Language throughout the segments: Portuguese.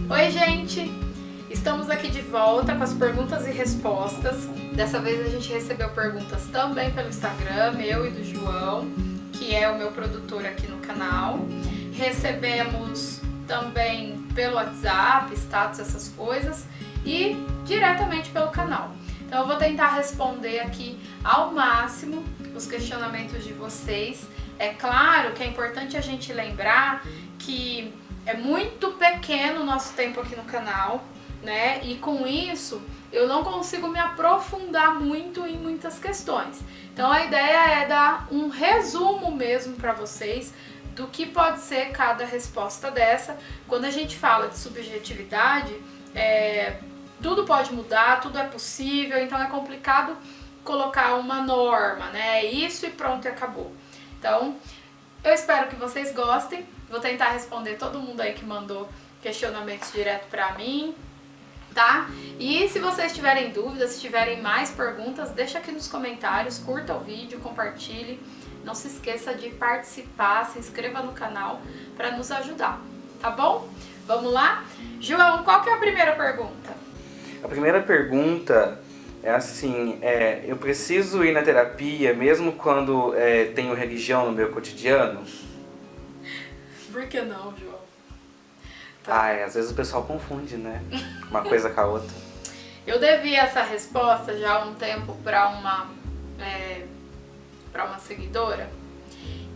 Oi, gente! Estamos aqui de volta com as perguntas e respostas. Dessa vez a gente recebeu perguntas também pelo Instagram, eu e do João, que é o meu produtor aqui no canal. Recebemos também pelo WhatsApp, status, essas coisas, e diretamente pelo canal. Então eu vou tentar responder aqui ao máximo os questionamentos de vocês. É claro que é importante a gente lembrar que é muito pequeno o nosso tempo aqui no canal, né? E com isso eu não consigo me aprofundar muito em muitas questões. Então a ideia é dar um resumo mesmo para vocês do que pode ser cada resposta dessa. Quando a gente fala de subjetividade, tudo pode mudar, tudo é possível, então é complicado colocar uma norma, né? Isso e pronto, e acabou. Então, eu espero que vocês gostem. Vou tentar responder todo mundo aí que mandou questionamentos direto pra mim, tá? E se vocês tiverem dúvidas, se tiverem mais perguntas, deixa aqui nos comentários, curta o vídeo, compartilhe. Não se esqueça de participar, se inscreva no canal para nos ajudar, tá bom? Vamos lá? João, qual que é a primeira pergunta? A primeira pergunta é assim, eu preciso ir na terapia mesmo quando tenho religião no meu cotidiano? Por que não, João? Tá. Às vezes o pessoal confunde, né? Uma coisa com a outra. Eu devi essa resposta já há um tempo para uma seguidora.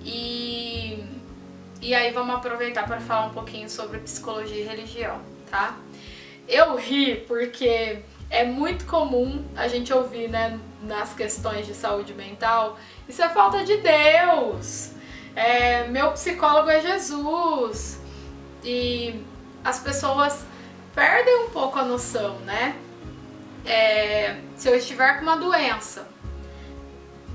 E aí vamos aproveitar para falar um pouquinho sobre psicologia e religião, tá? Eu ri porque é muito comum a gente ouvir, né, nas questões de saúde mental, isso é falta de Deus, meu psicólogo é Jesus, e as pessoas perdem um pouco a noção, né? Se eu estiver com uma doença,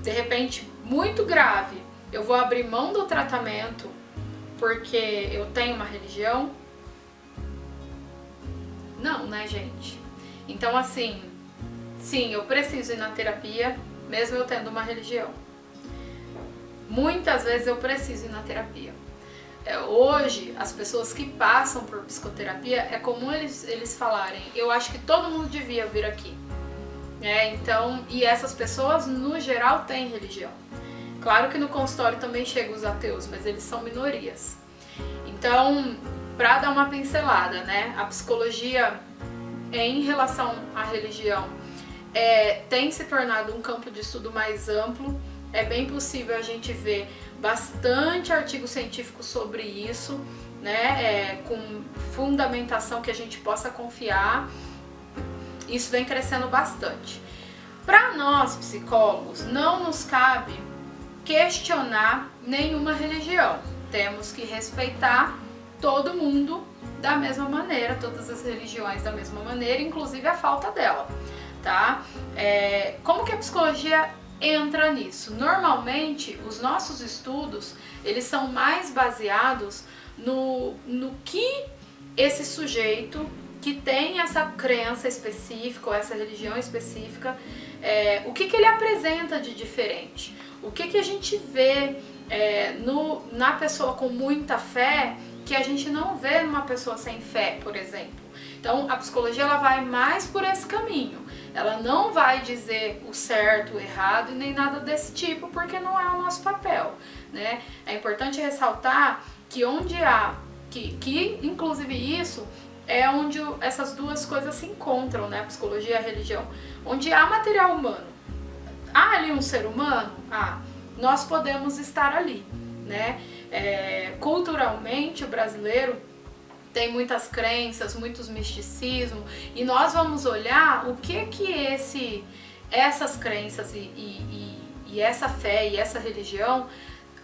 de repente muito grave, eu vou abrir mão do tratamento porque eu tenho uma religião? Não, né, gente? Então, assim, sim, eu preciso ir na terapia, mesmo eu tendo uma religião. Muitas vezes eu preciso ir na terapia. Hoje, as pessoas que passam por psicoterapia, é comum eles falarem, eu acho que todo mundo devia vir aqui. Então, e essas pessoas, no geral, têm religião. Claro que no consultório também chegam os ateus, mas eles são minorias. Então, para dar uma pincelada, né, a psicologia em relação à religião tem se tornado um campo de estudo mais amplo. É bem possível a gente ver bastante artigo científico sobre isso, né, com fundamentação que a gente possa confiar. Isso vem crescendo bastante. Para nós, psicólogos, não nos cabe questionar nenhuma religião. Temos que respeitar todo mundo da mesma maneira, todas as religiões da mesma maneira, inclusive a falta dela, tá? Como que a psicologia entra nisso? Normalmente, os nossos estudos, eles são mais baseados no que esse sujeito que tem essa crença específica, ou essa religião específica, o que ele apresenta de diferente? O que a gente vê na pessoa com muita fé que a gente não vê numa pessoa sem fé, por exemplo. Então, a psicologia ela vai mais por esse caminho. Ela não vai dizer o certo, o errado e nem nada desse tipo, porque não é o nosso papel, né? É importante ressaltar que onde há, que inclusive isso é onde essas duas coisas se encontram, né? A psicologia e a religião. Onde há material humano, há ali um ser humano, nós podemos estar ali, né? Culturalmente, o brasileiro tem muitas crenças, muitos misticismos, e nós vamos olhar o que essas crenças e essa fé e essa religião,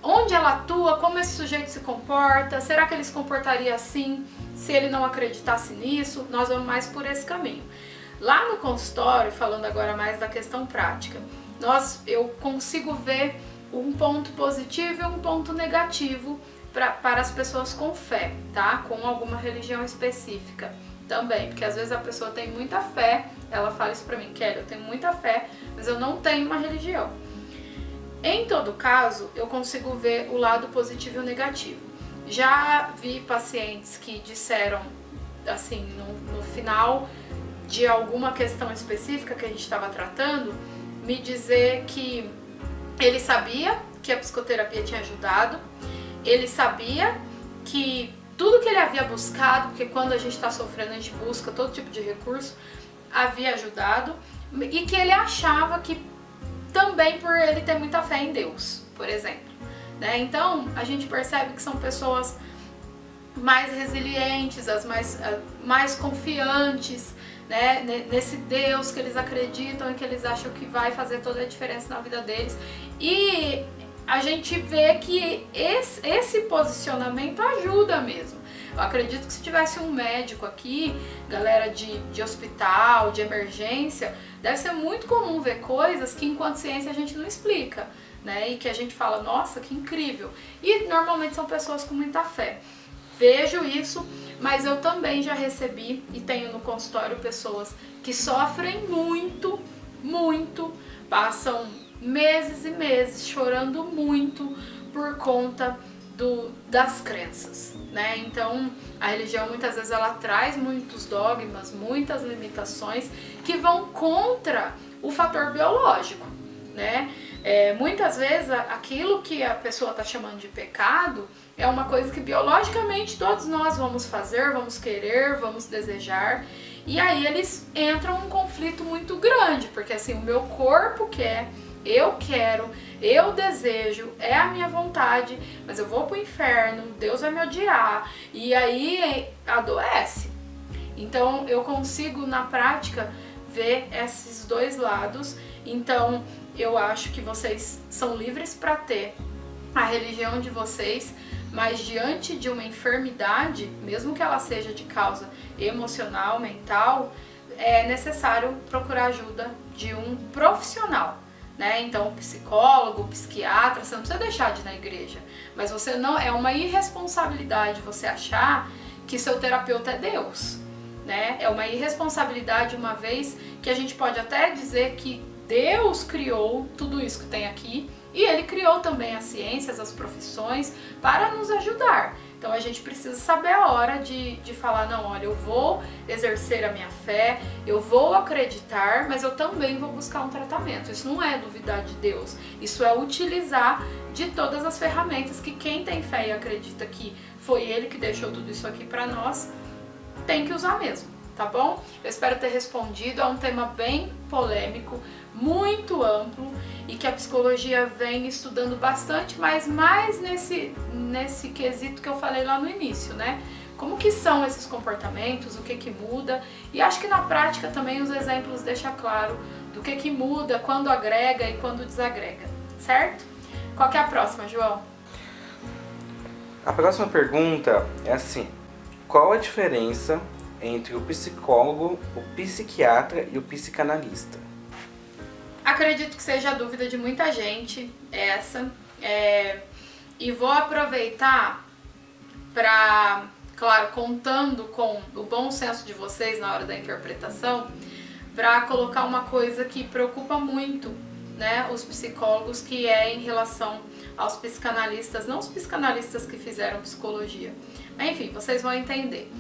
onde ela atua, como esse sujeito se comporta, será que ele se comportaria assim se ele não acreditasse nisso? Nós vamos mais por esse caminho. Lá no consultório, falando agora mais da questão prática, eu consigo ver um ponto positivo e um ponto negativo para as pessoas com fé, tá? Com alguma religião específica também, porque às vezes a pessoa tem muita fé, ela fala isso pra mim, Kelly, eu tenho muita fé, mas eu não tenho uma religião. Em todo caso, eu consigo ver o lado positivo e o negativo. Já vi pacientes que disseram assim, no final de alguma questão específica que a gente estava tratando, me dizer que ele sabia que a psicoterapia tinha ajudado, ele sabia que tudo que ele havia buscado, porque quando a gente está sofrendo a gente busca todo tipo de recurso, havia ajudado, e que ele achava que também por ele ter muita fé em Deus, por exemplo, né? Então a gente percebe que são pessoas mais resilientes, as mais confiantes, né, nesse Deus que eles acreditam e que eles acham que vai fazer toda a diferença na vida deles. E a gente vê que esse posicionamento ajuda mesmo. Eu acredito que se tivesse um médico aqui, galera de hospital, de emergência, deve ser muito comum ver coisas que enquanto ciência a gente não explica, né? E que a gente fala, nossa, que incrível. E normalmente são pessoas com muita fé. Vejo isso, mas eu também já recebi e tenho no consultório pessoas que sofrem muito, muito, passam meses e meses chorando muito por conta das crenças, né? Então a religião muitas vezes ela traz muitos dogmas, muitas limitações que vão contra o fator biológico, né? Muitas vezes aquilo que a pessoa está chamando de pecado é uma coisa que biologicamente todos nós vamos fazer, vamos querer, vamos desejar, e aí eles entram num conflito muito grande, porque assim, o meu corpo quer, eu quero, eu desejo, é a minha vontade, mas eu vou pro inferno, Deus vai me odiar, e aí adoece. Então eu consigo na prática ver esses dois lados. Então eu acho que vocês são livres para ter a religião de vocês, mas diante de uma enfermidade, mesmo que ela seja de causa emocional, mental, é necessário procurar ajuda de um profissional, né? Então, o psicólogo, o psiquiatra, você não precisa deixar de ir na igreja, mas você não, é uma irresponsabilidade você achar que seu terapeuta é Deus, né? É uma irresponsabilidade, uma vez que a gente pode até dizer que Deus criou tudo isso que tem aqui, e Ele criou também as ciências, as profissões para nos ajudar. Então a gente precisa saber a hora de falar, não, olha, eu vou exercer a minha fé, eu vou acreditar, mas eu também vou buscar um tratamento. Isso não é duvidar de Deus, isso é utilizar de todas as ferramentas que quem tem fé e acredita que foi Ele que deixou tudo isso aqui para nós, tem que usar mesmo, tá bom? Eu espero ter respondido. É um tema bem polêmico, muito amplo, e que a psicologia vem estudando bastante, mas mais nesse quesito que eu falei lá no início, né? Como que são esses comportamentos, o que muda, e acho que na prática também os exemplos deixam claro do que muda, quando agrega e quando desagrega, certo? Qual que é a próxima, João? A próxima pergunta é assim: qual a diferença entre o psicólogo, o psiquiatra e o psicanalista? Acredito que seja a dúvida de muita gente essa, e vou aproveitar para, claro, contando com o bom senso de vocês na hora da interpretação, para colocar uma coisa que preocupa muito, né, os psicólogos, que é em relação aos psicanalistas, não os psicanalistas que fizeram psicologia, enfim, vocês vão entender.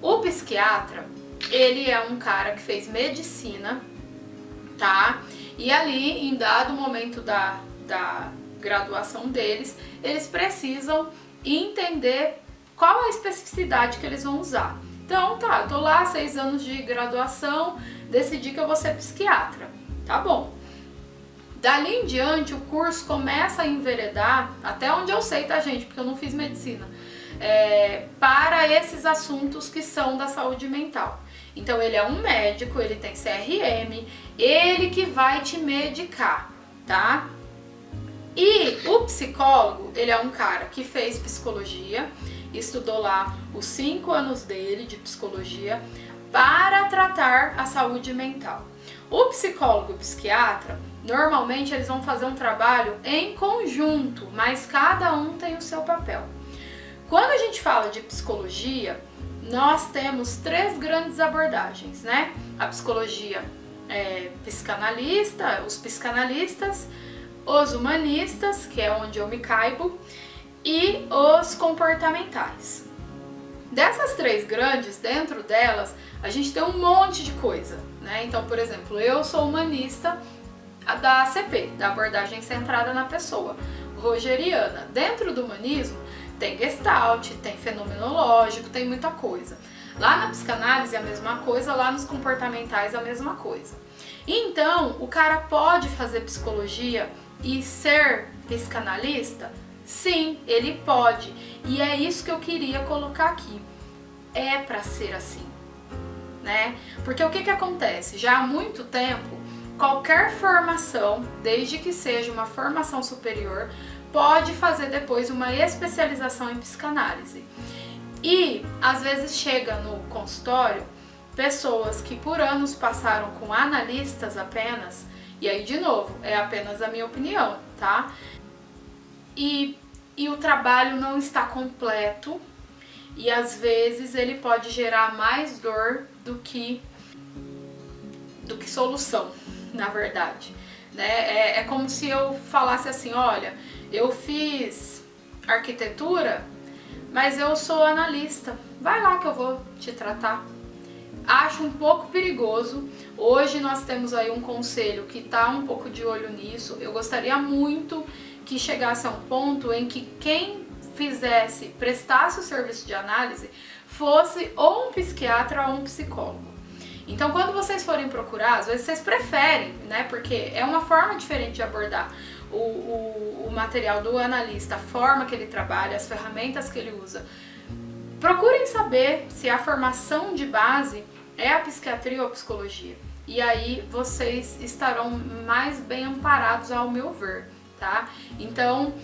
O psiquiatra, ele é um cara que fez medicina, tá? E ali, em dado momento da graduação deles, eles precisam entender qual a especificidade que eles vão usar. Então, tá, eu tô lá, 6 anos de graduação, decidi que eu vou ser psiquiatra, tá bom. Dali em diante, o curso começa a enveredar, até onde eu sei, tá, gente, porque eu não fiz medicina, para esses assuntos que são da saúde mental. Então ele é um médico, ele tem CRM, ele que vai te medicar, tá? E o psicólogo, ele é um cara que fez psicologia, estudou lá os 5 anos dele de psicologia para tratar a saúde mental. O psicólogo e o psiquiatra, normalmente eles vão fazer um trabalho em conjunto, mas cada um tem o seu papel. Quando a gente fala de psicologia, nós temos 3 grandes abordagens, né? A psicologia psicanalista, os psicanalistas, os humanistas, que é onde eu me caibo, e os comportamentais. Dessas 3 grandes, dentro delas, a gente tem um monte de coisa, né? Então, por exemplo, eu sou humanista da ACP, da abordagem centrada na pessoa, rogeriana. Dentro do humanismo tem Gestalt, tem fenomenológico, tem muita coisa. Lá na psicanálise é a mesma coisa, lá nos comportamentais é a mesma coisa. Então, o cara pode fazer psicologia e ser psicanalista? Sim, ele pode. E é isso que eu queria colocar aqui. É pra ser assim, né? Porque o que acontece? Já há muito tempo, qualquer formação, desde que seja uma formação superior, pode fazer depois uma especialização em psicanálise. E às vezes chega no consultório pessoas que por anos passaram com analistas apenas, e aí de novo, é apenas a minha opinião, tá? E o trabalho não está completo e às vezes ele pode gerar mais dor do que solução, na verdade, né? É como se eu falasse assim, olha, eu fiz arquitetura, mas eu sou analista, vai lá que eu vou te tratar. Acho um pouco perigoso. Hoje nós temos aí um conselho que está um pouco de olho nisso. Eu gostaria muito que chegasse a um ponto em que quem prestasse o serviço de análise fosse ou um psiquiatra ou um psicólogo. Então, quando vocês forem procurar, às vezes vocês preferem, né? Porque é uma forma diferente de abordar o material do analista, a forma que ele trabalha, as ferramentas que ele usa. Procurem saber se a formação de base é a psiquiatria ou a psicologia. E aí vocês estarão mais bem amparados, ao meu ver, tá? Então,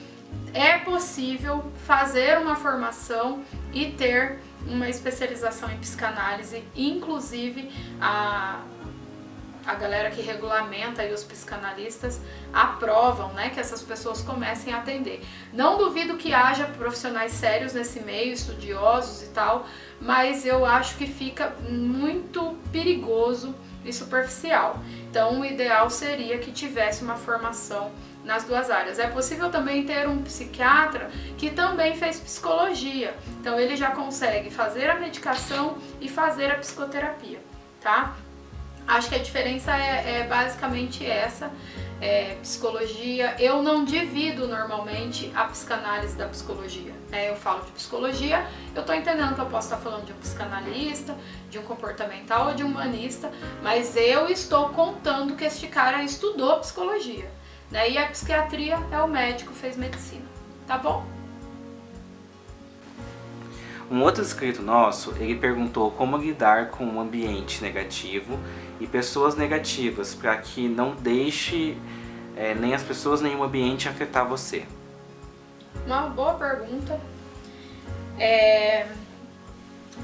é possível fazer uma formação e ter uma especialização em psicanálise, inclusive a galera que regulamenta e os psicanalistas aprovam, né, que essas pessoas comecem a atender. Não duvido que haja profissionais sérios nesse meio, estudiosos e tal, mas eu acho que fica muito perigoso e superficial. Então, o ideal seria que tivesse uma formação nas 2 áreas. É possível também ter um psiquiatra que também fez psicologia. Então, ele já consegue fazer a medicação e fazer a psicoterapia, tá? Acho que a diferença é basicamente essa. Psicologia, eu não divido normalmente a psicanálise da psicologia. Eu falo de psicologia, eu tô entendendo que eu posso estar falando de um psicanalista, de um comportamental ou de um humanista, mas eu estou contando que este cara estudou psicologia, né? E a psiquiatria é o médico, fez medicina, tá bom? Um outro inscrito nosso, ele perguntou como lidar com um ambiente negativo e pessoas negativas, para que não deixe nem as pessoas nem o ambiente afetar você. Uma boa pergunta.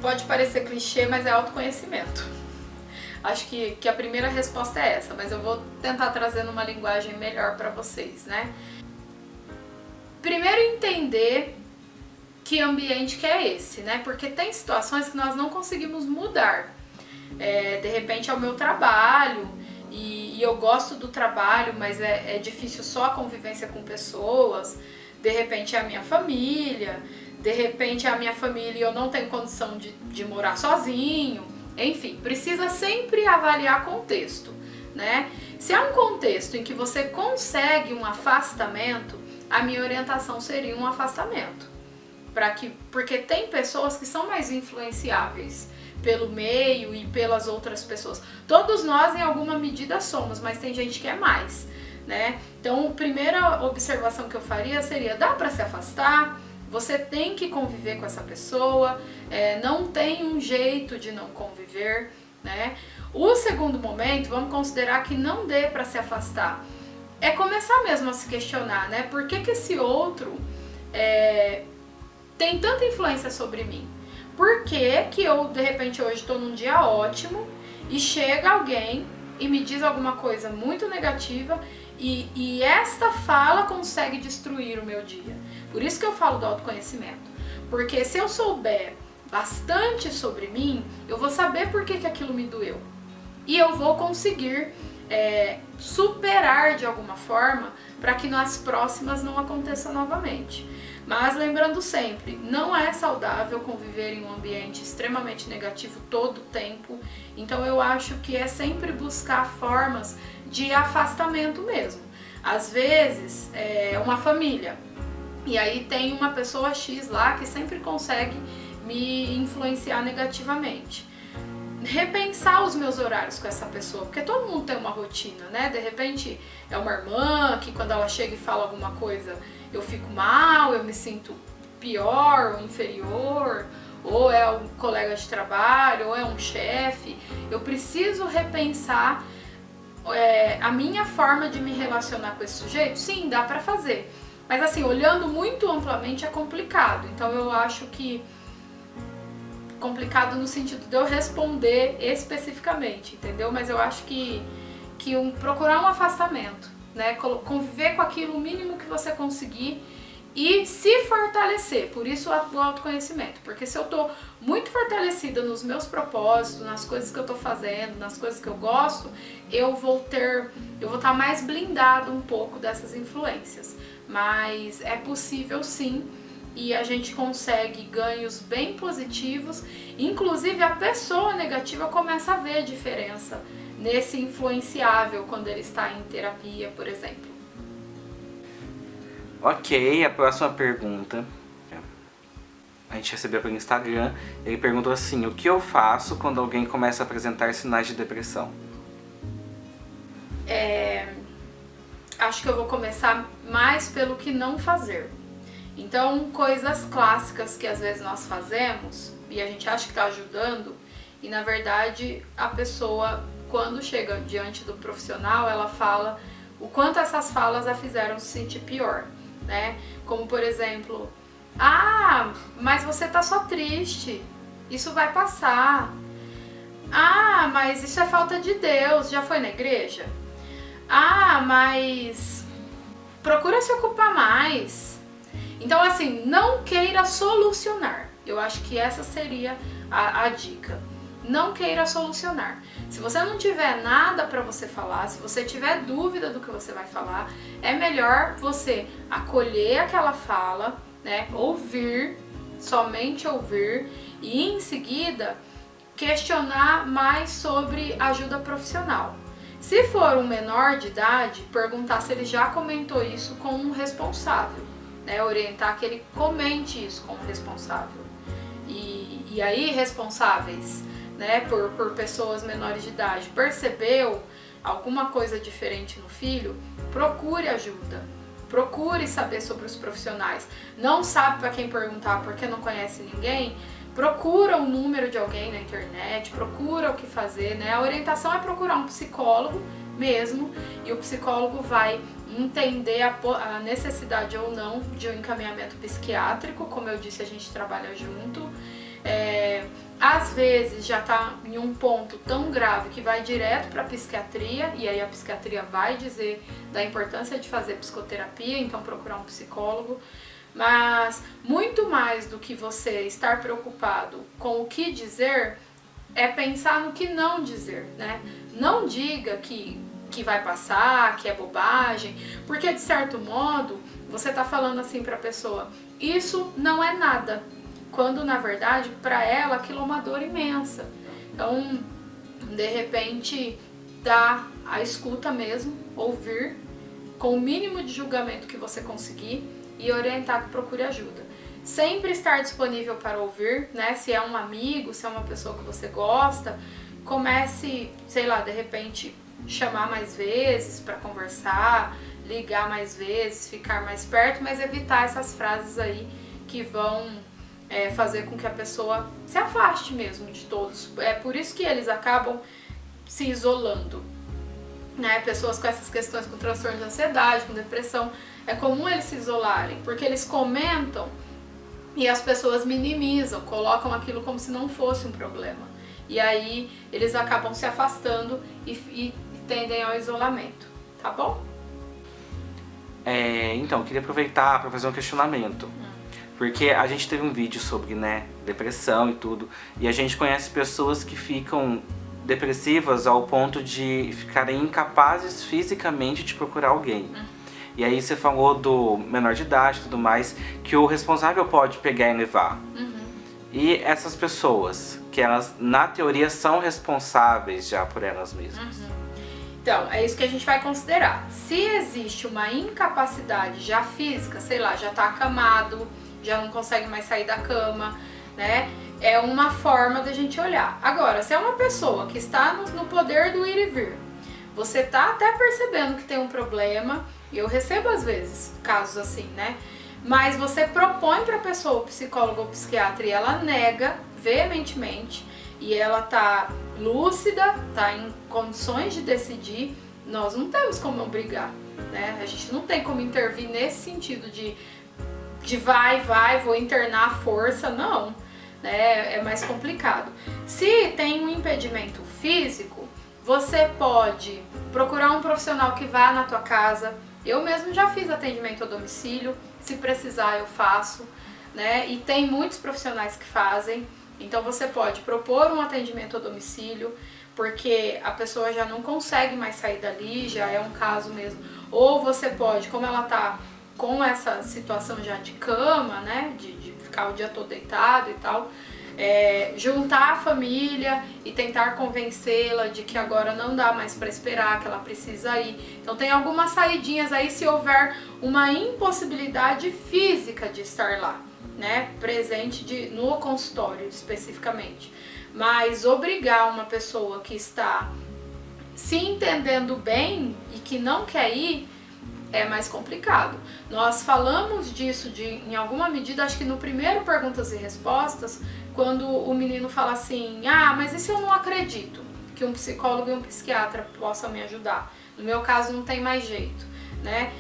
Pode parecer clichê, mas é autoconhecimento. Acho que a primeira resposta é essa, mas eu vou tentar trazer numa linguagem melhor para vocês, né? Primeiro, entender que ambiente que é esse, né? Porque tem situações que nós não conseguimos mudar. De repente é o meu trabalho e eu gosto do trabalho, mas é difícil só a convivência com pessoas. De repente é a minha família, de repente é a minha família e eu não tenho condição de morar sozinho. Enfim, precisa sempre avaliar contexto, né? Se é um contexto em que você consegue um afastamento, a minha orientação seria um afastamento. Porque tem pessoas que são mais influenciáveis pelo meio e pelas outras pessoas. Todos nós em alguma medida somos, mas tem gente que é mais, né? Então, a primeira observação que eu faria seria: dá para se afastar? Você tem que conviver com essa pessoa, não tem um jeito de não conviver, né? O segundo momento, vamos considerar que não dê para se afastar. É começar mesmo a se questionar, né? Por que esse outro tem tanta influência sobre mim? Por que eu, de repente, hoje estou num dia ótimo e chega alguém e me diz alguma coisa muito negativa e esta fala consegue destruir o meu dia? Por isso que eu falo do autoconhecimento. Porque se eu souber bastante sobre mim, eu vou saber por que aquilo me doeu. E eu vou conseguir superar de alguma forma para que nas próximas não aconteça novamente. Mas lembrando sempre, não é saudável conviver em um ambiente extremamente negativo todo o tempo. Então eu acho que é sempre buscar formas de afastamento mesmo. Às vezes, é uma família, e aí tem uma pessoa X lá que sempre consegue me influenciar negativamente. Repensar os meus horários com essa pessoa, porque todo mundo tem uma rotina, né? De repente é uma irmã que quando ela chega e fala alguma coisa eu fico mal, eu me sinto pior ou inferior, ou é um colega de trabalho, ou é um chefe. Eu preciso repensar a minha forma de me relacionar com esse sujeito. Sim, dá pra fazer, mas assim, olhando muito amplamente é complicado. Então eu acho que complicado no sentido de eu responder especificamente, entendeu? Mas eu acho que procurar um afastamento, né? Conviver com aquilo o mínimo que você conseguir e se fortalecer. Por isso o autoconhecimento, porque se eu tô muito fortalecida nos meus propósitos, nas coisas que eu tô fazendo, nas coisas que eu gosto, eu vou estar mais blindado um pouco dessas influências. Mas é possível sim, e a gente consegue ganhos bem positivos. Inclusive a pessoa negativa começa a ver a diferença nesse influenciável quando ele está em terapia, por exemplo. Ok, a próxima pergunta a gente recebeu pelo Instagram. Ele perguntou assim: o que eu faço quando alguém começa a apresentar sinais de depressão? Acho que eu vou começar mais pelo que não fazer. Então, coisas clássicas que às vezes nós fazemos e a gente acha que está ajudando, e na verdade a pessoa, quando chega diante do profissional, ela fala o quanto essas falas a fizeram se sentir pior, né? Como por exemplo, mas você tá só triste, isso vai passar. Mas isso é falta de Deus, já foi na igreja? Mas procura se ocupar mais. Então assim, não queira solucionar. Eu acho que essa seria a dica. Não queira solucionar. Se você não tiver nada para você falar, se você tiver dúvida do que você vai falar, é melhor você acolher aquela fala, né? Ouvir, somente ouvir, e em seguida questionar mais sobre ajuda profissional. Se for um menor de idade, perguntar se ele já comentou isso com um responsável, né? Orientar que ele comente isso com o responsável. E aí, responsáveis, né, por pessoas menores de idade, percebeu alguma coisa diferente no filho, procure ajuda, procure saber sobre os profissionais. Não sabe para quem perguntar porque não conhece ninguém, procura o número de alguém na internet, procura o que fazer, né? A orientação é procurar um psicólogo mesmo, e o psicólogo vai entender a necessidade ou não de um encaminhamento psiquiátrico. Como eu disse, a gente trabalha junto. Às vezes já está em um ponto tão grave que vai direto para a psiquiatria, e aí a psiquiatria vai dizer da importância de fazer psicoterapia, então procurar um psicólogo. Mas muito mais do que você estar preocupado com o que dizer, é pensar no que não dizer, né? Não diga que vai passar, que é bobagem, porque de certo modo você está falando assim para a pessoa, isso não é nada, quando na verdade para ela aquilo é uma dor imensa. Então, de repente, dá a escuta mesmo, ouvir com o mínimo de julgamento que você conseguir e orientar que procure ajuda. Sempre estar disponível para ouvir, né? Se é um amigo, se é uma pessoa que você gosta, comece, sei lá, de repente chamar mais vezes para conversar, ligar mais vezes, ficar mais perto, mas evitar essas frases aí que vão fazer com que a pessoa se afaste mesmo de todos. É por isso que eles acabam se isolando, né? Pessoas com essas questões, com transtorno de ansiedade, com depressão, é comum eles se isolarem, porque eles comentam e as pessoas minimizam, colocam aquilo como se não fosse um problema. E aí eles acabam se afastando e tendem ao isolamento, tá bom? Então, eu queria aproveitar para fazer um questionamento. Porque a gente teve um vídeo sobre, né, depressão e tudo, e a gente conhece pessoas que ficam depressivas ao ponto de ficarem incapazes fisicamente de procurar alguém. E aí você falou do menor de idade e tudo mais, que o responsável pode pegar e levar. E essas pessoas, que elas, na teoria, são responsáveis já por elas mesmas. Então, é isso que a gente vai considerar. Se existe uma incapacidade já física, sei lá, já tá acamado, já não consegue mais sair da cama, né? É uma forma da gente olhar. Agora, se é uma pessoa que está no poder do ir e vir, você tá até percebendo que tem um problema, e eu recebo às vezes casos assim, né? Mas você propõe para a pessoa, o psicólogo ou psiquiatra, e ela nega veementemente, e ela tá lúcida, tá em condições de decidir, nós não temos como obrigar, né? A gente não tem como intervir nesse sentido de vai, vou internar à força, não, né? É mais complicado. Se tem um impedimento físico, você pode procurar um profissional que vá na tua casa. Eu mesmo já fiz atendimento a domicílio, se precisar eu faço, né? E tem muitos profissionais que fazem. Então você pode propor um atendimento a domicílio, porque a pessoa já não consegue mais sair dali, já é um caso mesmo. Ou você pode, como ela tá com essa situação já de cama, né, de ficar o dia todo deitado e tal, juntar a família e tentar convencê-la de que agora não dá mais para esperar, que ela precisa ir. Então tem algumas saidinhas aí se houver uma impossibilidade física de estar lá, né, presente no consultório especificamente. Mas obrigar uma pessoa que está se entendendo bem e que não quer ir é mais complicado. Nós falamos disso em alguma medida, acho que no primeiro Perguntas e Respostas, quando o menino fala assim, mas e se eu não acredito que um psicólogo e um psiquiatra possam me ajudar? No meu caso não tem mais jeito, né?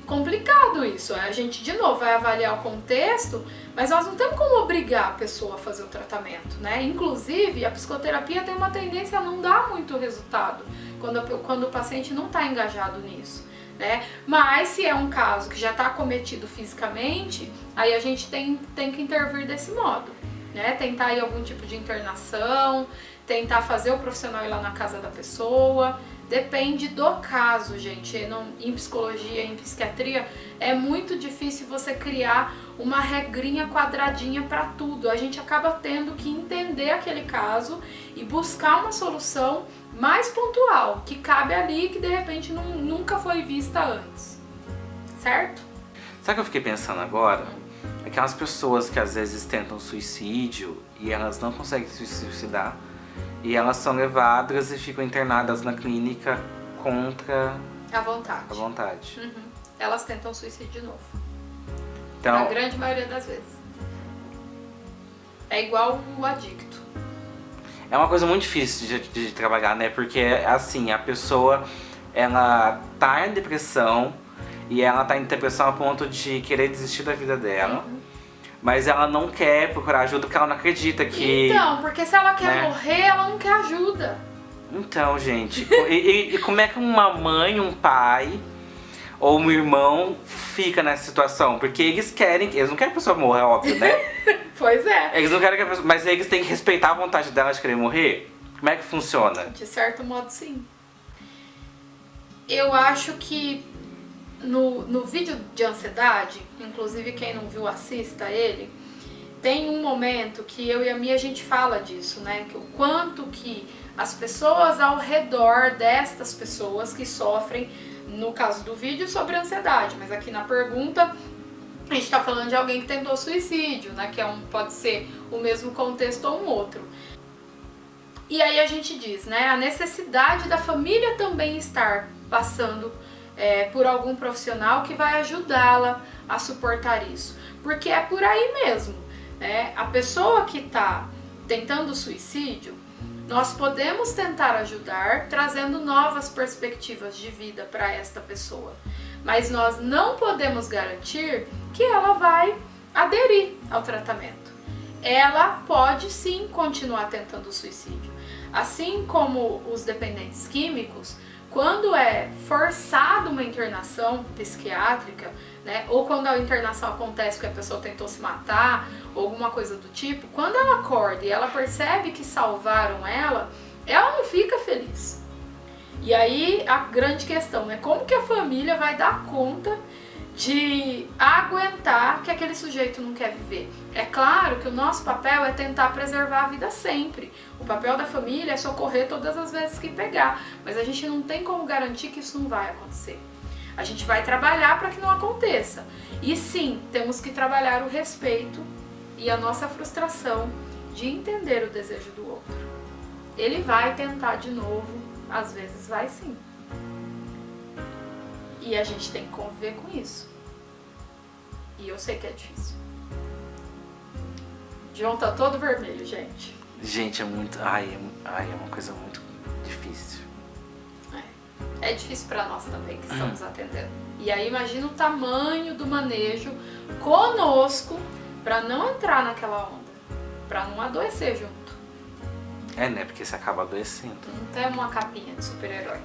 Complicado isso, a gente de novo vai avaliar o contexto, mas nós não temos como obrigar a pessoa a fazer o tratamento, né? Inclusive a psicoterapia tem uma tendência a não dar muito resultado quando o paciente não está engajado nisso, né? Mas se é um caso que já está acometido fisicamente, aí a gente tem que intervir desse modo, né? Tentar ir algum tipo de internação, tentar fazer o profissional ir lá na casa da pessoa. Depende do caso, gente. Em psicologia, em psiquiatria, é muito difícil você criar uma regrinha quadradinha para tudo. A gente acaba tendo que entender aquele caso e buscar uma solução mais pontual, que cabe ali, que de repente nunca foi vista antes. Certo? Sabe o que eu fiquei pensando agora? Aquelas pessoas que às vezes tentam suicídio e elas não conseguem se suicidar, e elas são levadas e ficam internadas na clínica contra a vontade. A vontade. Elas tentam suicídio de novo. Então, a grande maioria das vezes. É igual o adicto. É uma coisa muito difícil de trabalhar, né? Porque, assim, a pessoa, ela tá em depressão, e ela tá em depressão a ponto de querer desistir da vida dela. Mas ela não quer procurar ajuda porque ela não acredita que... Então, porque se ela quer morrer, ela não quer ajuda. Então, gente, e como é que uma mãe, um pai ou um irmão fica nessa situação? Porque eles não querem que a pessoa morra, é óbvio, né? Pois é. Eles não querem que a pessoa... Mas eles têm que respeitar a vontade dela de querer morrer? Como é que funciona? De certo modo, sim. Eu acho que no vídeo de ansiedade, inclusive quem não viu, assista ele, tem um momento que eu e a Mia, a gente fala disso, né? Que o quanto que as pessoas ao redor destas pessoas que sofrem, no caso do vídeo, sobre ansiedade, mas aqui na pergunta a gente tá falando de alguém que tentou suicídio, né? Que pode ser o mesmo contexto ou um outro. E aí a gente diz, né? A necessidade da família também estar passando por algum profissional que vai ajudá-la a suportar isso. Porque é por aí mesmo, né? A pessoa que está tentando suicídio, nós podemos tentar ajudar trazendo novas perspectivas de vida para esta pessoa. Mas nós não podemos garantir que ela vai aderir ao tratamento. Ela pode sim continuar tentando suicídio. Assim como os dependentes químicos, quando é forçado uma internação psiquiátrica, né, ou quando a internação acontece que a pessoa tentou se matar, ou alguma coisa do tipo, quando ela acorda e ela percebe que salvaram ela não fica feliz. E aí a grande questão é como que a família vai dar conta de aguentar que aquele sujeito não quer viver. É claro que o nosso papel é tentar preservar a vida sempre. O papel da família é socorrer todas as vezes que pegar, mas a gente não tem como garantir que isso não vai acontecer. A gente vai trabalhar para que não aconteça. E sim, temos que trabalhar o respeito e a nossa frustração de entender o desejo do outro. Ele vai tentar de novo, às vezes vai sim. E a gente tem que conviver com isso. E eu sei que é difícil. João tá todo vermelho, gente. Gente, é muito... Ai, é uma coisa muito difícil. É difícil pra nós também, que estamos atendendo. E aí imagina o tamanho do manejo conosco pra não entrar naquela onda. Pra não adoecer junto. É, né? Porque você acaba adoecendo. Não tem uma capinha de super-herói.